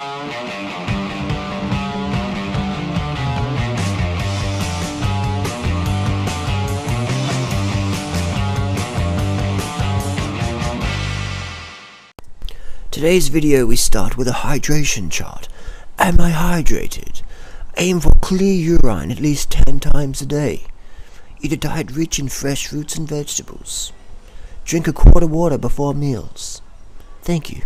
Today's video we start with a hydration chart. Am I hydrated? Aim for clear urine at least 10 times a day. Eat a diet rich in fresh fruits and vegetables. Drink a quart of water before meals. Thank you.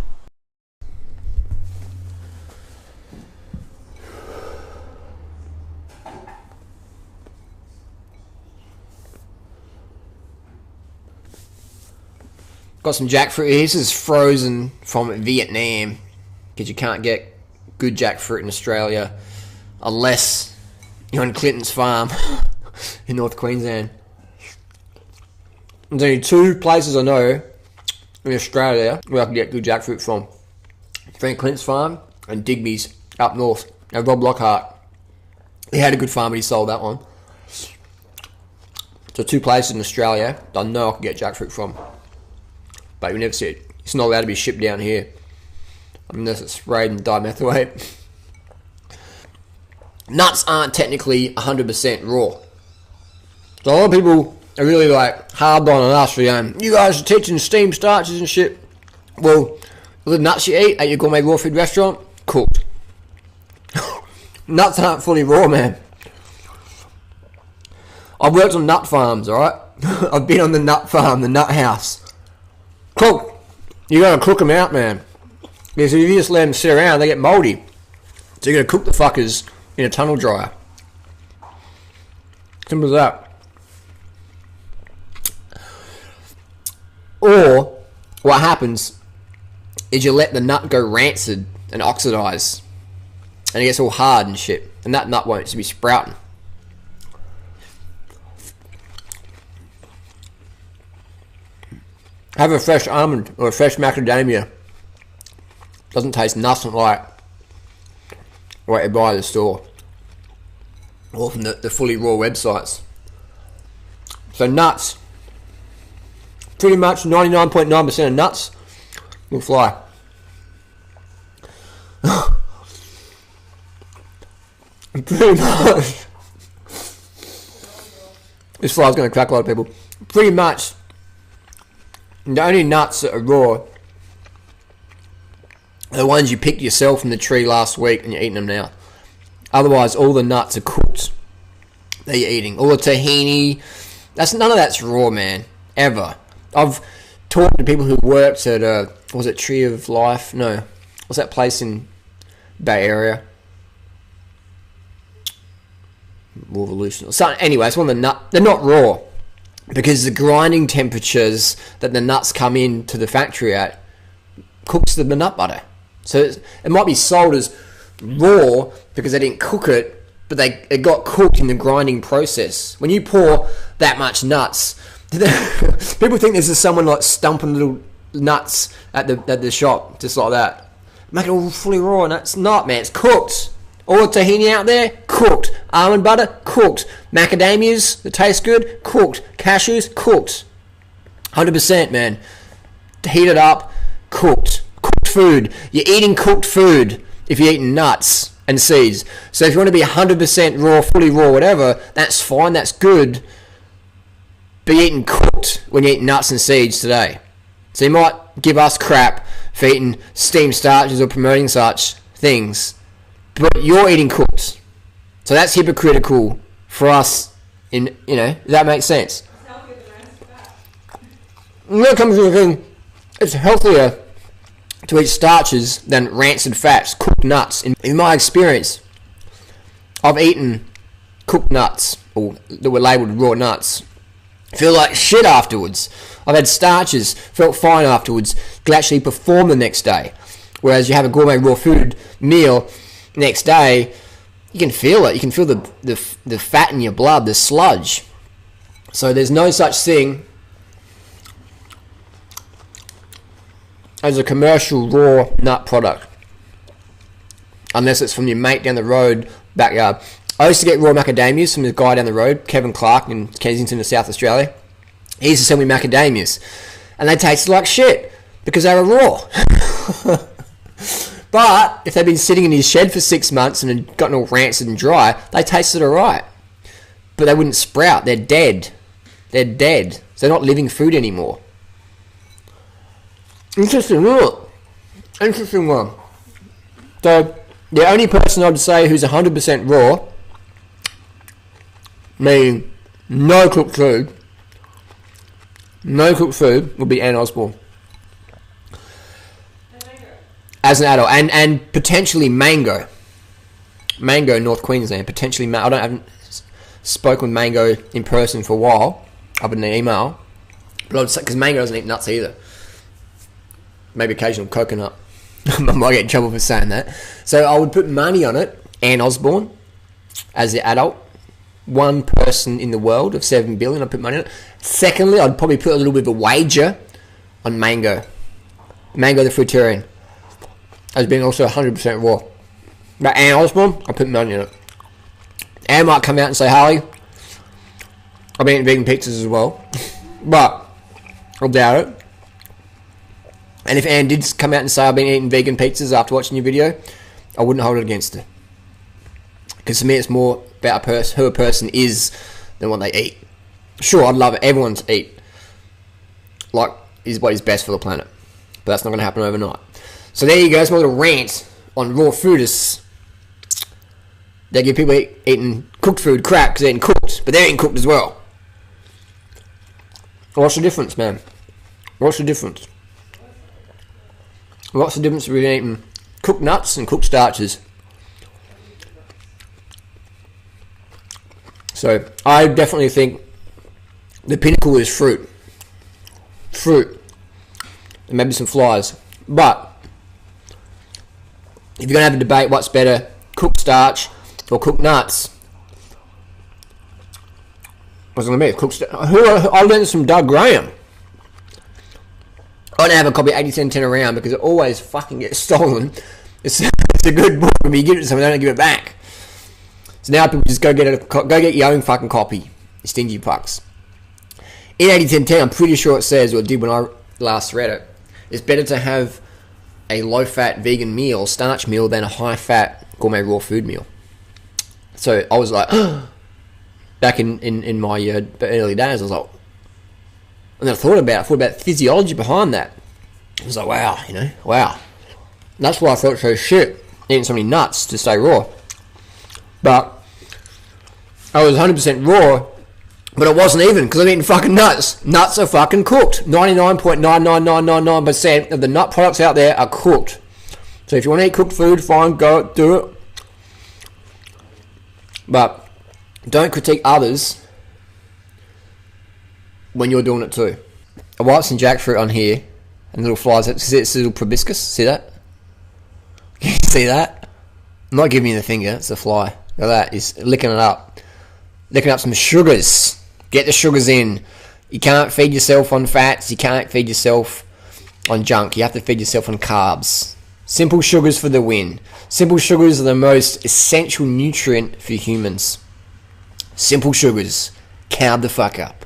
Got some jackfruit here. This is frozen from Vietnam because you can't get good jackfruit in Australia unless you're on Clinton's farm in North Queensland. There's only two places I know in Australia where I can get good jackfruit from. Frank Clinton's farm and Digby's up north. And Rob Lockhart, he had a good farm but he sold that one. So two places in Australia that I know I can get jackfruit from. But you never see it. It's not allowed to be shipped down here unless it's sprayed in dimethyl. Nuts aren't technically 100% raw. So a lot of people are really like hard on us for you guys are teaching steam starches and shit. Well, the nuts you eat at your gourmet raw food restaurant, cooked. Nuts aren't fully raw, man. I've worked on nut farms, alright? I've been on the nut farm, the nut house. Cook. You gotta cook them out, man. Because if you just let them sit around, they get moldy. So you gotta cook the fuckers in a tunnel dryer. Simple as that. Or what happens is you let the nut go rancid and oxidize, and it gets all hard and shit, and that nut won't be sprouting. Have a fresh almond or a fresh macadamia. Doesn't taste nothing like what you buy at the store or from the fully raw websites. So nuts, pretty much 99.9% of nuts will fly. Pretty much. This fly's going to crack a lot of people. Pretty much. The only nuts that are raw are the ones you picked yourself from the tree last week and you're eating them now. Otherwise, all the nuts are cooked that you're eating. All the tahini, none of that's raw, man. Ever. I've talked to people who worked at, was it Tree of Life? No. What's that place in Bay Area? Revolution. So anyway, it's one of the nuts. They're not raw. Because the grinding temperatures that the nuts come in to the factory at cooks the nut butter. So it might be sold as raw because they didn't cook it, but it got cooked in the grinding process. When you pour that much nuts, people think this is someone like stumping little nuts at the shop, just like that. Make it all fully raw, and it's not, man. It's cooked. All the tahini out there, cooked. Almond butter, cooked. Macadamias that taste good, cooked. Cashews, cooked. 100%, man. Heat it up, cooked. Cooked food. You're eating cooked food if you're eating nuts and seeds. So if you want to be 100% raw, fully raw, whatever, that's fine, that's good. But you're eating cooked when you eat nuts and seeds today. So you might give us crap for eating steam starches or promoting such things. But you're eating cooked. So that's hypocritical for us does that make sense? And when it comes to the thing, it's healthier to eat starches than rancid fats, cooked nuts. In my experience, I've eaten cooked nuts, or that were labelled raw nuts. Feel like shit afterwards. I've had starches, felt fine afterwards, could actually perform the next day. Whereas you have a gourmet raw food meal, next day, you can feel it. You can feel the fat in your blood, the sludge. So there's no such thing as a commercial raw nut product, unless it's from your mate down the road, backyard. I used to get raw macadamias from the guy down the road, Kevin Clark in Kensington in South Australia. He used to sell me macadamias, and they tasted like shit because they were raw. But if they've been sitting in his shed for 6 months and had gotten all rancid and dry, they tasted alright. But they wouldn't sprout. They're dead. They're dead. So they're not living food anymore. Interesting, look. Interesting one. So, the only person I'd say who's 100% raw, meaning no cooked food, would be Anne Osborne. As an adult. And potentially Mango. Mango, North Queensland. Potentially, I haven't spoken with Mango in person for a while, other than an email. But I would say, because Mango doesn't eat nuts either. Maybe occasional coconut. I might get in trouble for saying that. So I would put money on it. Anne Osborne, as the adult. One person in the world of 7 billion, I'd put money on it. Secondly, I'd probably put a little bit of a wager on Mango. Mango the Fruitarian. As being also 100% raw. But Anne Osborne, I'll put money on it. Anne might come out and say, Harley, I've been eating vegan pizzas as well. But I doubt it. And if Anne did come out and say I've been eating vegan pizzas after watching your video, I wouldn't hold it against her. Because to me it's more about who a person is than what they eat. Sure, I'd love everyone to eat like is what is best for the planet. But that's not going to happen overnight. So there you go, it's my little rant on raw foodists. They give people eating cooked food crap because they're eating cooked, but they're eating cooked as well. What's the difference, man? What's the difference? What's the difference between eating cooked nuts and cooked starches? So, I definitely think the pinnacle is fruit. Fruit. And maybe some flies. But, if you're going to have a debate what's better, cooked starch or cooked nuts, what's it going to be? Cooked I learned this from Doug Graham. I don't have a copy of 80-10-10 around because it always fucking gets stolen. It's a good book, but you give it to someone, they don't give it back. So now people just go get your own fucking copy, you stingy fucks. In 80-10-10, I'm pretty sure it says, or it did when I last read it, it's better to have a low-fat vegan meal, starch meal, than a high-fat gourmet raw food meal. So I was like, back in my early days, I was like, and then I thought about the physiology behind that. I was like, wow. And that's why I felt so shit, eating so many nuts to stay raw. But I was 100% raw, but it wasn't even, because I'm eating fucking nuts. Nuts are fucking cooked. 99.99999% of the nut products out there are cooked. So if you want to eat cooked food, fine, go do it. But don't critique others when you're doing it too. I wiped some jackfruit on here, and little flies. See this little proboscis? See that? Can you see that? I'm not giving you the finger, it's a fly. Look at that, he's licking it up. Licking up some sugars. Get the sugars in. You can't feed yourself on fats, you can't feed yourself on junk. You have to feed yourself on carbs. Simple sugars for the win. Simple sugars are the most essential nutrient for humans. Simple sugars. Carb the fuck up.